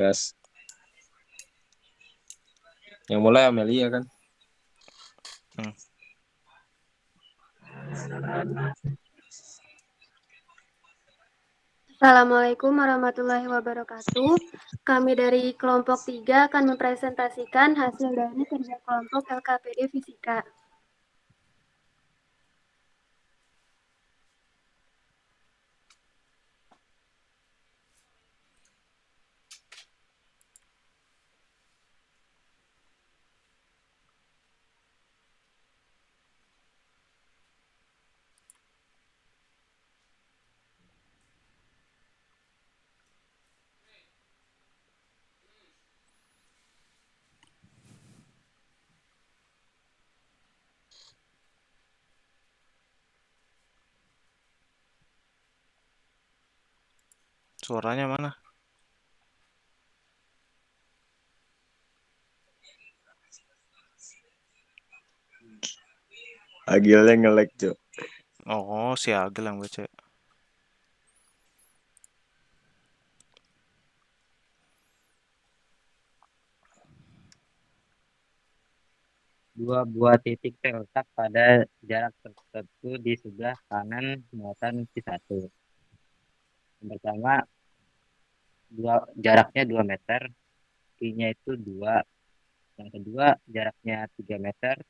Gas. Yang mulai Amelia kan. Hmm. Assalamualaikum warahmatullahi wabarakatuh. Kami dari kelompok 3 akan mempresentasikan hasil dari kerja kelompok LKPD Fisika. Suaranya mana? Agilnya nge-lag, Cuk. Oh, si Agil yang baca. Dua buah titik terletak pada jarak tertentu di sebelah kanan muatan Q1. Yang pertama, jaraknya 2 meter, Q-nya itu 2. Yang kedua, jaraknya 3 meter,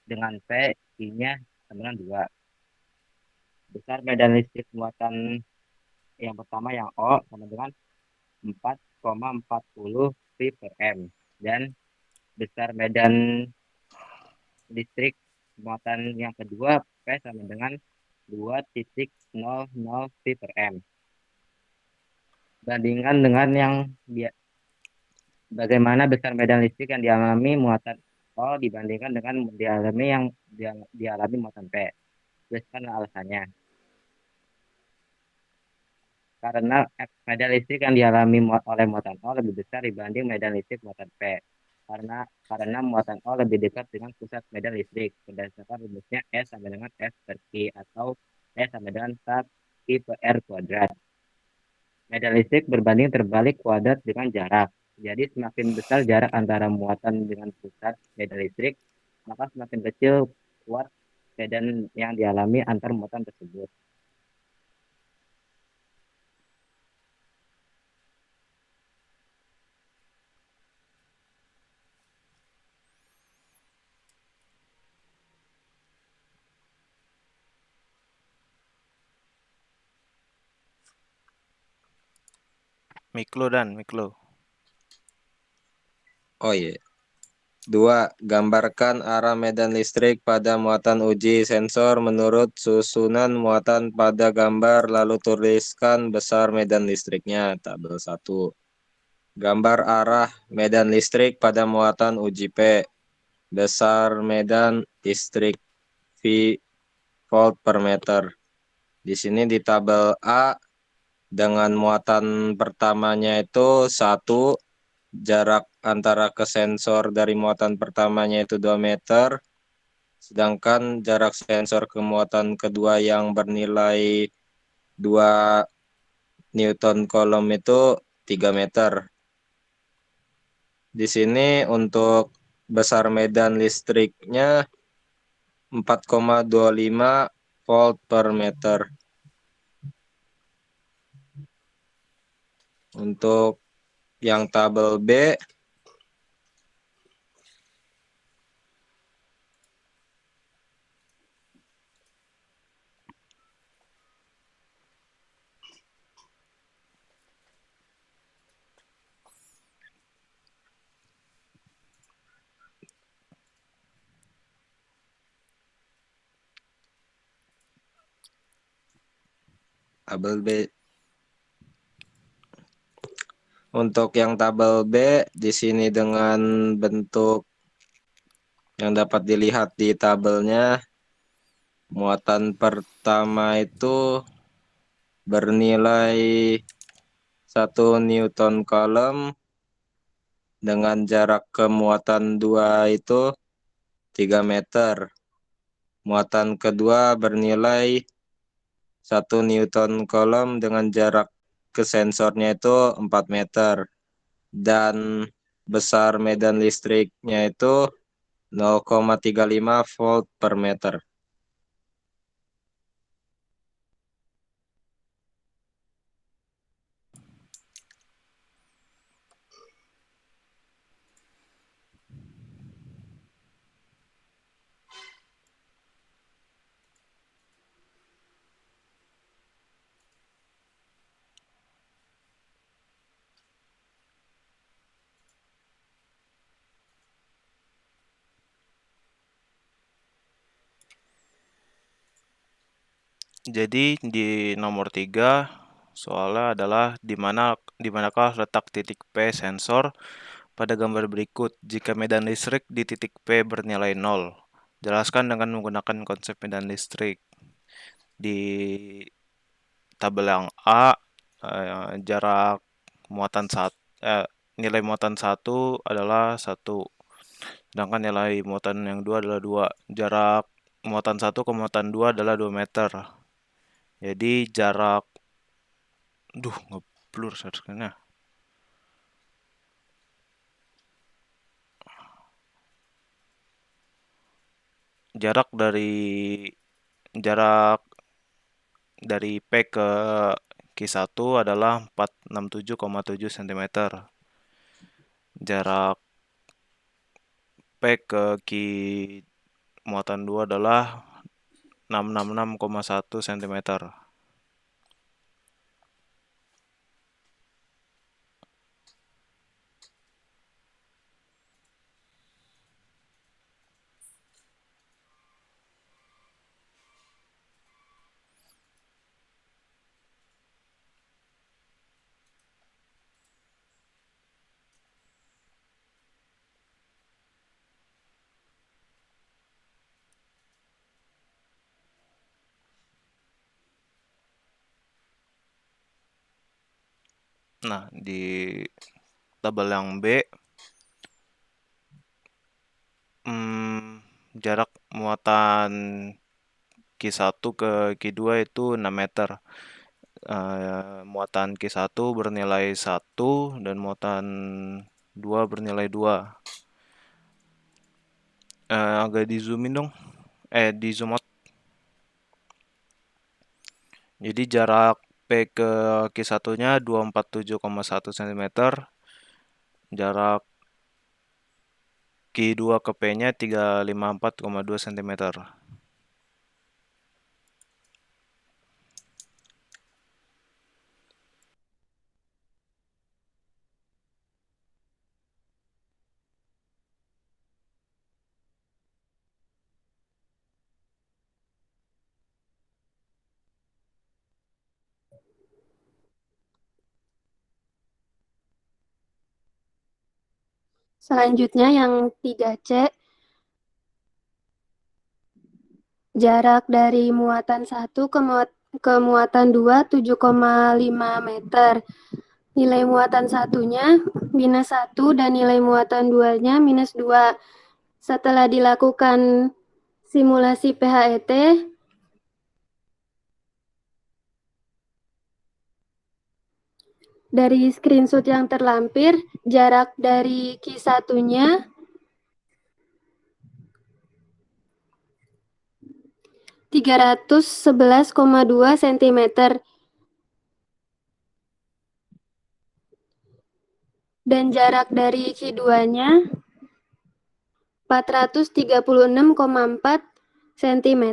dengan P, Q-nya sama dengan 2. Besar medan listrik muatan yang pertama yang O sama dengan 4,40 V per M. Dan besar medan listrik muatan yang kedua P sama dengan 2,00 V per M. Bandingkan dengan yang bagaimana besar medan listrik yang dialami muatan O dibandingkan dengan dialami muatan P. Jelaskan alasannya. Karena medan listrik yang dialami oleh muatan O lebih besar dibanding medan listrik muatan P. Karena muatan O lebih dekat dengan pusat medan listrik berdasarkan rumusnya S sama dengan F per Q atau S sama dengan Q per R kuadrat. Medan listrik berbanding terbalik kuadrat dengan jarak. Jadi semakin besar jarak antara muatan dengan pusat medan listrik, maka semakin kecil kuat medan yang dialami antar muatan tersebut. Miklo dan Miklo. Oh iya. 2. Gambarkan arah medan listrik pada muatan uji sensor menurut susunan muatan pada gambar, lalu tuliskan besar medan listriknya. Tabel 1. Gambar arah medan listrik pada muatan uji P. Besar medan listrik V volt per meter. Di sini di tabel A dengan muatan pertamanya itu 1, jarak antara ke sensor dari muatan pertamanya itu 2 meter, sedangkan jarak sensor ke muatan kedua yang bernilai 2 Newton kolom itu 3 meter. Di sini untuk besar medan listriknya 4,25 volt per meter. Untuk yang tabel B, tabel B. Untuk yang tabel B di sini dengan bentuk yang dapat dilihat di tabelnya, muatan pertama itu bernilai 1 Newton kolom dengan jarak ke muatan 2 itu 3 meter. Muatan kedua bernilai 1 Newton kolom dengan jarak ke sensornya itu 4 meter. Dan besar medan listriknya itu 0,35 volt per meter. Jadi di nomor 3 soalnya adalah di manakah letak titik P sensor pada gambar berikut jika medan listrik di titik P bernilai 0. Jelaskan dengan menggunakan konsep medan listrik. Di tabel yang A, jarak muatan nilai muatan 1 adalah 1. Sedangkan nilai muatan yang 2 adalah 2. Jarak muatan 1 ke muatan 2 adalah 2 meter. Jadi jarak ngeblur seharusnya. Jarak dari P ke Q1 adalah 467,7 cm. Jarak P ke Q muatan 2 adalah 666,1 cm. Nah, di tabel yang B, jarak muatan Q1 ke Q2 itu 6 meter. Muatan Q1 bernilai 1 dan muatan 2 bernilai 2. Agak di zoomin dong. Di zoom out. Jadi jarak P ke Q1-nya 247,1 cm. Jarak Q2 ke P-nya 354,2 cm. Selanjutnya yang 3C, jarak dari muatan 1 ke muatan 2 7,5 meter. Nilai muatan satunya minus 1 dan nilai muatan 2-nya minus 2. Setelah dilakukan simulasi PHET, dari screenshot yang terlampir, jarak dari Q1-nya 311,2 cm dan jarak dari Q2-nya 436,4 cm.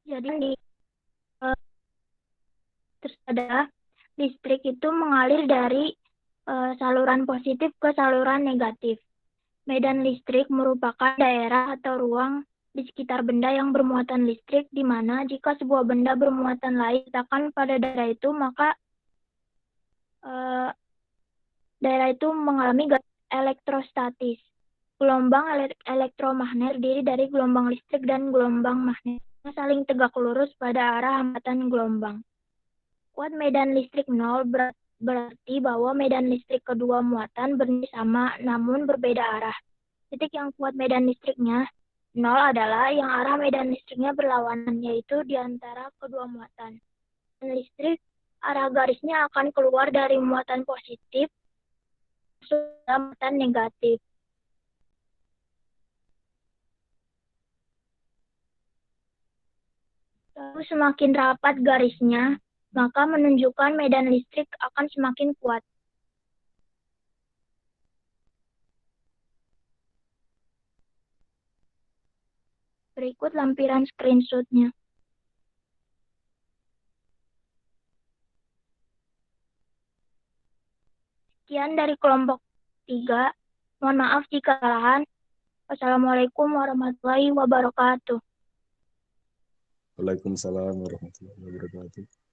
Jadi terus adalah listrik itu mengalir dari saluran positif ke saluran negatif. Medan listrik merupakan daerah atau ruang di sekitar benda yang bermuatan listrik, di mana jika sebuah benda bermuatan lain diletakkan pada daerah itu, maka eh, daerah itu mengalami elektrostatis. Gelombang elektromagnet terdiri dari gelombang listrik dan gelombang magnet yang saling tegak lurus pada arah hambatan gelombang. Kuat medan listrik 0 berarti bahwa medan listrik kedua muatan bernilai sama namun berbeda arah. Titik yang kuat medan listriknya 0 adalah yang arah medan listriknya berlawanan, yaitu di antara kedua muatan. Listrik, arah garisnya akan keluar dari muatan positif masuk ke muatan negatif. Lalu semakin rapat garisnya, maka menunjukkan medan listrik akan semakin kuat. Berikut lampiran screenshot-nya. Sekian dari kelompok 3. Mohon maaf jika kesalahan. Wassalamualaikum warahmatullahi wabarakatuh. Waalaikumsalam warahmatullahi wabarakatuh.